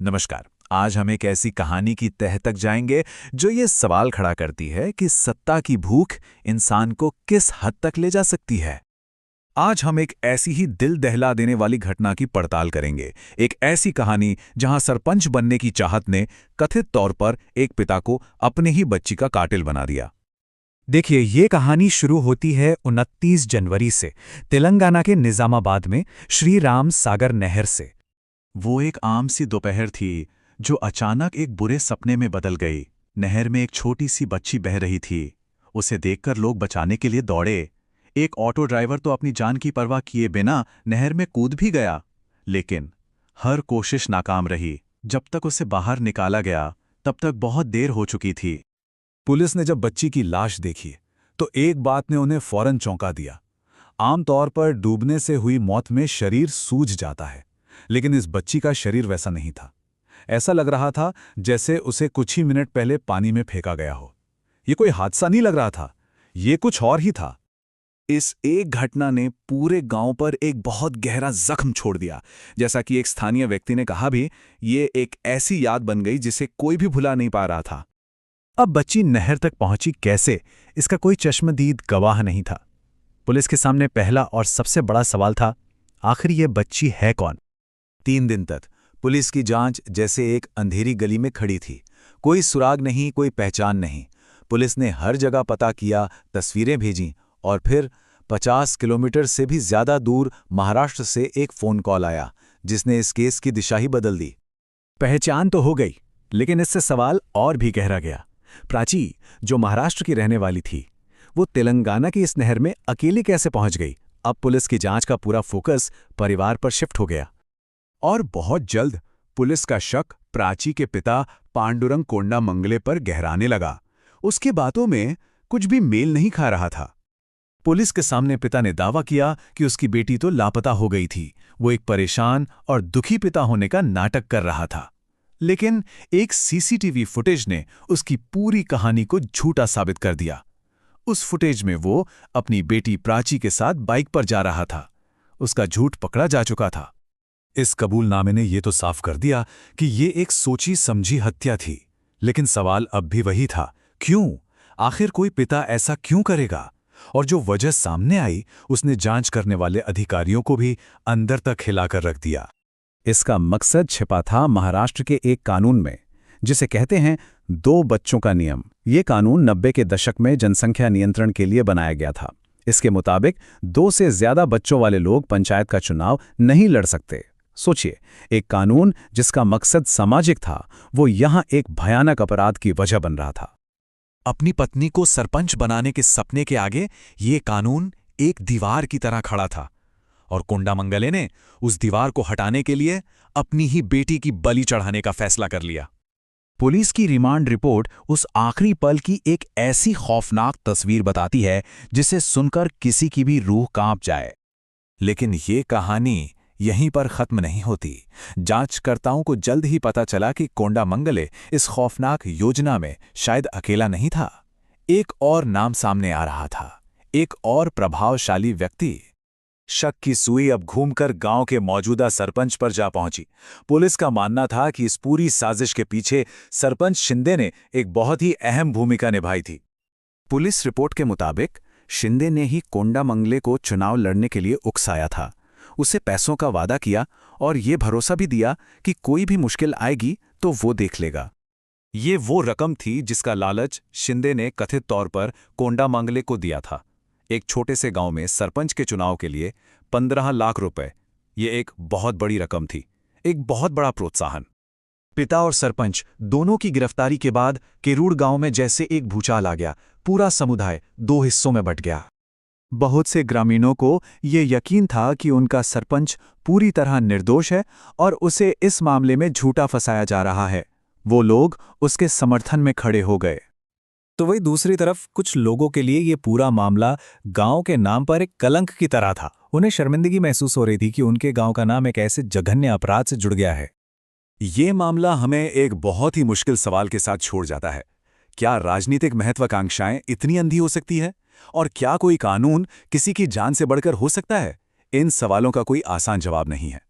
नमस्कार। आज हम एक ऐसी कहानी की तह तक जाएंगे जो ये सवाल खड़ा करती है कि सत्ता की भूख इंसान को किस हद तक ले जा सकती है। आज हम एक ऐसी ही दिल दहला देने वाली घटना की पड़ताल करेंगे। एक ऐसी कहानी जहां सरपंच बनने की चाहत ने कथित तौर पर एक पिता को अपने ही बच्ची का कातिल बना दिया। देखिए, ये कहानी शुरू होती है 29 जनवरी से तेलंगाना के निजामाबाद में श्री राम सागर नहर से। वो एक आम सी दोपहर थी जो अचानक एक बुरे सपने में बदल गई। नहर में एक छोटी सी बच्ची बह रही थी। उसे देखकर लोग बचाने के लिए दौड़े। एक ऑटो ड्राइवर तो अपनी जान की परवाह किए बिना नहर में कूद भी गया, लेकिन हर कोशिश नाकाम रही। जब तक उसे बाहर निकाला गया तब तक बहुत देर हो चुकी थी। पुलिस ने जब बच्ची की लाश देखी तो एक बात ने उन्हें फौरन चौंका दिया। आमतौर पर डूबने से हुई मौत में शरीर सूज जाता है, लेकिन इस बच्ची का शरीर वैसा नहीं था। ऐसा लग रहा था जैसे उसे कुछ ही मिनट पहले पानी में फेंका गया हो। ये कोई हादसा नहीं लग रहा था, ये कुछ और ही था। इस एक घटना ने पूरे गांव पर एक बहुत गहरा जख्म छोड़ दिया। जैसा कि एक स्थानीय व्यक्ति ने कहा भी, ये एक ऐसी याद बन गई जिसे कोई भी भुला नहीं पा रहा था। अब बच्ची नहर तक पहुंची कैसे, इसका कोई चश्मदीद गवाह नहीं था। पुलिस के सामने पहला और सबसे बड़ा सवाल था, आखिर ये बच्ची है कौन? 3 दिन तक पुलिस की जांच जैसे एक अंधेरी गली में खड़ी थी। कोई सुराग नहीं, कोई पहचान नहीं। पुलिस ने हर जगह पता किया, तस्वीरें भेजीं, और फिर 50 किलोमीटर से भी ज्यादा दूर महाराष्ट्र से एक फोन कॉल आया जिसने इस केस की दिशा ही बदल दी। पहचान तो हो गई, लेकिन इससे सवाल और भी गहरा गया। प्राची, जो महाराष्ट्र की रहने वाली थी, वो तेलंगाना की इस नहर में अकेली कैसे पहुंच गई? अब पुलिस की जांच का पूरा फोकस परिवार पर शिफ्ट हो गया। और बहुत जल्द पुलिस का शक प्राची के पिता पांडुरंग कोंडामंगले पर गहराने लगा। उसकी बातों में कुछ भी मेल नहीं खा रहा था। पुलिस के सामने पिता ने दावा किया कि उसकी बेटी तो लापता हो गई थी। वो एक परेशान और दुखी पिता होने का नाटक कर रहा था। लेकिन एक सीसीटीवी फुटेज ने उसकी पूरी कहानी को झूठा साबित कर दिया। उस फुटेज में वो अपनी बेटी प्राची के साथ बाइक पर जा रहा था। उसका झूठ पकड़ा जा चुका था। इस कबूलनामे ने यह तो साफ कर दिया कि ये एक सोची समझी हत्या थी। लेकिन सवाल अब भी वही था, क्यों? आखिर कोई पिता ऐसा क्यों करेगा? और जो वजह सामने आई, उसने जांच करने वाले अधिकारियों को भी अंदर तक हिलाकर रख दिया। इसका मकसद छिपा था महाराष्ट्र के एक कानून में, जिसे कहते हैं 2 बच्चों का नियम। ये कानून 90 के दशक में जनसंख्या नियंत्रण के लिए बनाया गया था। इसके मुताबिक 2 से ज्यादा बच्चों वाले लोग पंचायत का चुनाव नहीं लड़ सकते। सोचिए, एक कानून जिसका मकसद सामाजिक था, वो यहां एक भयानक अपराध की वजह बन रहा था। अपनी पत्नी को सरपंच बनाने के सपने के आगे ये कानून एक दीवार की तरह खड़ा था, और कोंडामंगले ने उस दीवार को हटाने के लिए अपनी ही बेटी की बलि चढ़ाने का फैसला कर लिया। पुलिस की रिमांड रिपोर्ट उस आखिरी पल की एक ऐसी खौफनाक तस्वीर बताती है जिसे सुनकर किसी की भी रूह कांप जाए। लेकिन ये कहानी यहीं पर खत्म नहीं होती। जांचकर्ताओं को जल्द ही पता चला कि कोंडामंगले इस खौफनाक योजना में शायद अकेला नहीं था। एक और नाम सामने आ रहा था, एक और प्रभावशाली व्यक्ति। शक की सुई अब घूमकर गांव के मौजूदा सरपंच पर जा पहुंची। पुलिस का मानना था कि इस पूरी साजिश के पीछे सरपंच शिंदे ने एक बहुत ही अहम भूमिका निभाई थी। पुलिस रिपोर्ट के मुताबिक शिंदे ने ही कोंडामंगले को चुनाव लड़ने के लिए उकसाया था। उसे पैसों का वादा किया और ये भरोसा भी दिया कि कोई भी मुश्किल आएगी तो वो देख लेगा। ये वो रकम थी जिसका लालच शिंदे ने कथित तौर पर कोंडामंगले को दिया था। एक छोटे से गांव में सरपंच के चुनाव के लिए 15 लाख रुपए, ये एक बहुत बड़ी रकम थी, एक बहुत बड़ा प्रोत्साहन। पिता और सरपंच दोनों की गिरफ्तारी के बाद केरूड़ गांव में जैसे एक भूचाल आ गया। पूरा समुदाय 2 हिस्सों में बंट गया। बहुत से ग्रामीणों को ये यकीन था कि उनका सरपंच पूरी तरह निर्दोष है और उसे इस मामले में झूठा फंसाया जा रहा है। वो लोग उसके समर्थन में खड़े हो गए। तो वही दूसरी तरफ कुछ लोगों के लिए ये पूरा मामला गांव के नाम पर एक कलंक की तरह था। उन्हें शर्मिंदगी महसूस हो रही थी कि उनके गांव का नाम एक ऐसे जघन्य अपराध से जुड़ गया है। ये मामला हमें एक बहुत ही मुश्किल सवाल के साथ छोड़ जाता है। क्या राजनीतिक महत्वाकांक्षाएं इतनी अंधी हो सकती है? और क्या कोई कानून किसी की जान से बढ़कर हो सकता है? इन सवालों का कोई आसान जवाब नहीं है।